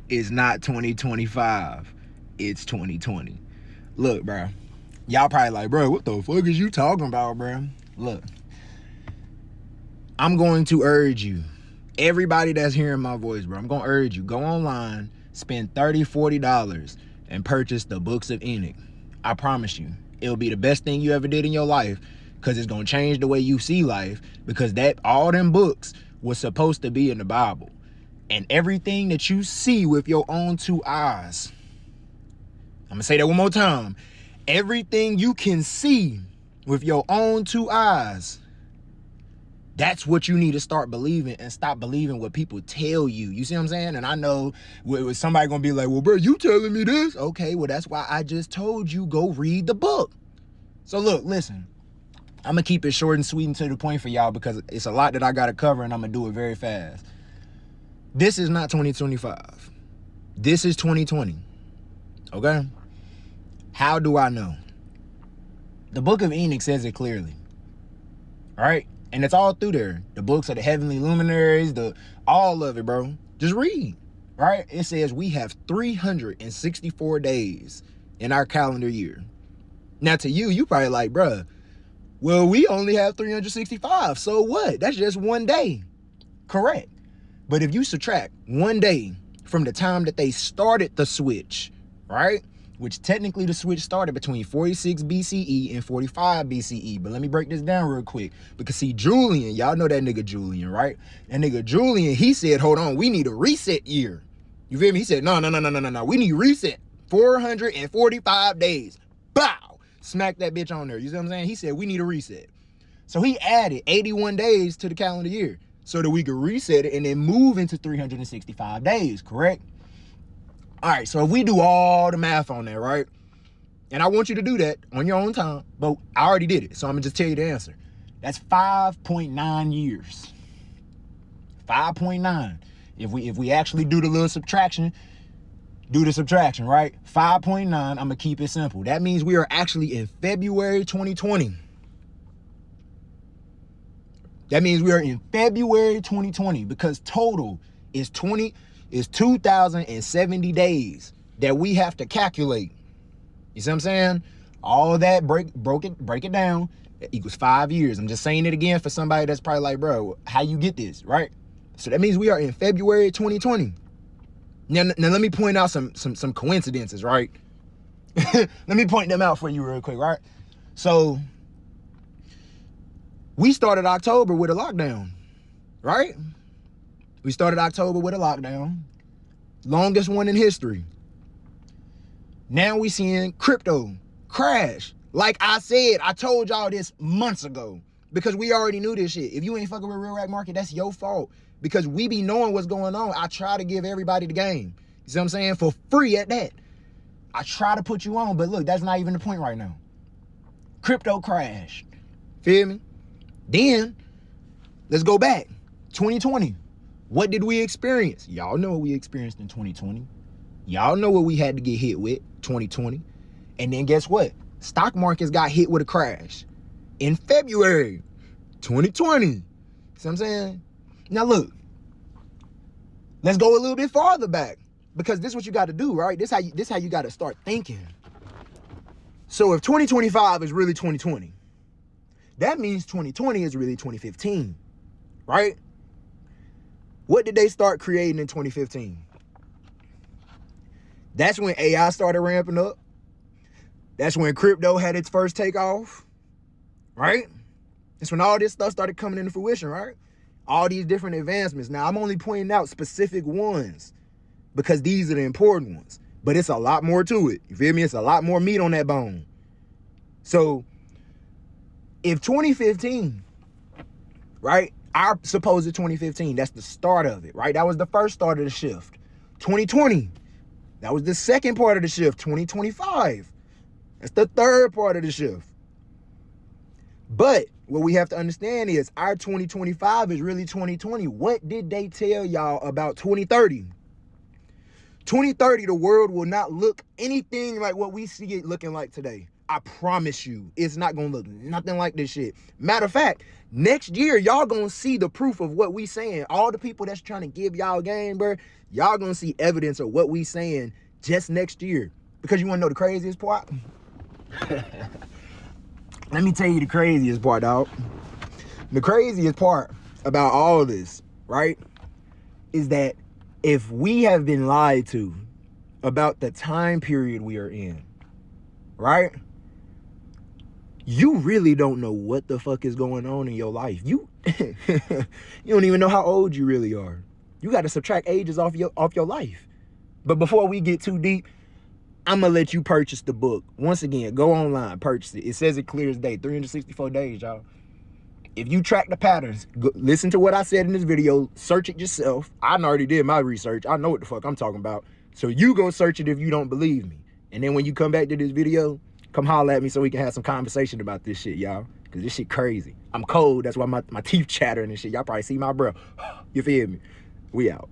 It's not 2025. It's 2020. Look, bro. Y'all probably like, bro, what the fuck is you talking about, bro? Look, I'm going to urge you, everybody that's hearing my voice, bro, I'm going to urge you, go online, spend $30, $40 and purchase the Books of Enoch. I promise you, it'll be the best thing you ever did in your life, because it's going to change the way you see life, because that all them books was supposed to be in the Bible. And everything that you see with your own two eyes, I'm going to say that one more time. Everything you can see with your own two eyes, that's what you need to start believing, and stop believing what people tell you. You see what I'm saying? And I know somebody going to be like, well, bro, you telling me this? Okay, well, that's why I just told you go read the book. So look, listen, I'm going to keep it short and sweet and to the point for y'all, because it's a lot that I got to cover, and I'm going to do it very fast. This is not 2025. This is 2020. Okay? How do I know? The Book of Enoch says it clearly. All right? And it's all through there. The books of the heavenly luminaries, all of it, bro. Just read. Right? It says we have 364 days in our calendar year. Now to you probably like, bruh, well, we only have 365. So what? That's just one day. Correct. But if you subtract one day from the time that they started the switch, right? Which technically the switch started between 46 BCE and 45 BCE. But let me break this down real quick. Because see, Julian, y'all know that nigga Julian, right? That nigga Julian, he said, hold on, we need a reset year. You feel me? He said, no. We need reset. 445 days. Bow. Smack that bitch on there. You see what I'm saying? He said, we need a reset. So he added 81 days to the calendar year so that we could reset it and then move into 365 days, correct? All right, so if we do all the math on that, right? And I want you to do that on your own time, but I already did it, so I'm gonna just tell you the answer. That's 5.9 years. 5.9. If we actually do the little subtraction, right? 5.9, I'm gonna keep it simple. That means we are actually in February 2020. That means we are in February 2020, because total is 2,070 days that we have to calculate. You see what I'm saying? All of that, break it down, it equals 5 years. I'm just saying it again for somebody that's probably like, bro, how you get this, right? So that means we are in February 2020. Now let me point out some coincidences, right? Let me point them out for you real quick, right? So we started October with a lockdown, right? We started October with a lockdown. Longest one in history. Now we seeing crypto crash. Like I said, I told y'all this months ago, because we already knew this shit. If you ain't fucking with Real Rap Market, that's your fault, because we be knowing what's going on. I try to give everybody the game. You see what I'm saying? For free at that. I try to put you on, but look, that's not even the point right now. Crypto crashed. Feel me? Then, let's go back. 2020. What did we experience? Y'all know what we experienced in 2020. Y'all know what we had to get hit with 2020. And then guess what? Stock markets got hit with a crash in February 2020. See what I'm saying? Now look, let's go a little bit farther back, because this is what you got to do, right? This how you got to start thinking. So if 2025 is really 2020, that means 2020 is really 2015, right? What did they start creating in 2015? That's when AI started ramping up. That's when crypto had its first takeoff, right? That's when all this stuff started coming into fruition, right? All these different advancements. Now, I'm only pointing out specific ones because these are the important ones. But it's a lot more to it. You feel me? It's a lot more meat on that bone. So, if 2015, right? Our supposed 2015, that's the start of it, right? That was the first start of the shift. 2020, that was the second part of the shift. 2025, that's the third part of the shift. But what we have to understand is our 2025 is really 2020. What did they tell y'all about 2030? 2030, the world will not look anything like what we see it looking like today. I promise you, it's not gonna look nothing like this shit. Matter of fact, next year, y'all gonna see the proof of what we saying. All the people that's trying to give y'all game, bro, y'all gonna see evidence of what we saying just next year. Because you wanna know the craziest part? Let me tell you the craziest part, dog. The craziest part about all this, right, is that if we have been lied to about the time period we are in, right, you really don't know what the fuck is going on in your life. You don't even know how old you really are. You got to subtract ages off your life. But before we get too deep, I'm gonna let you purchase the book. Once again, go online, purchase it. It says it clear as day, 364 days, y'all. If you track the patterns, listen to what I said in this video, search it yourself. I already did my research. I know what the fuck I'm talking about. So you go search it if you don't believe me. And then when you come back to this video, come holler at me so we can have some conversation about this shit, y'all. Because this shit crazy. I'm cold. That's why my teeth chattering and shit. Y'all probably see my breath. You feel me? We out.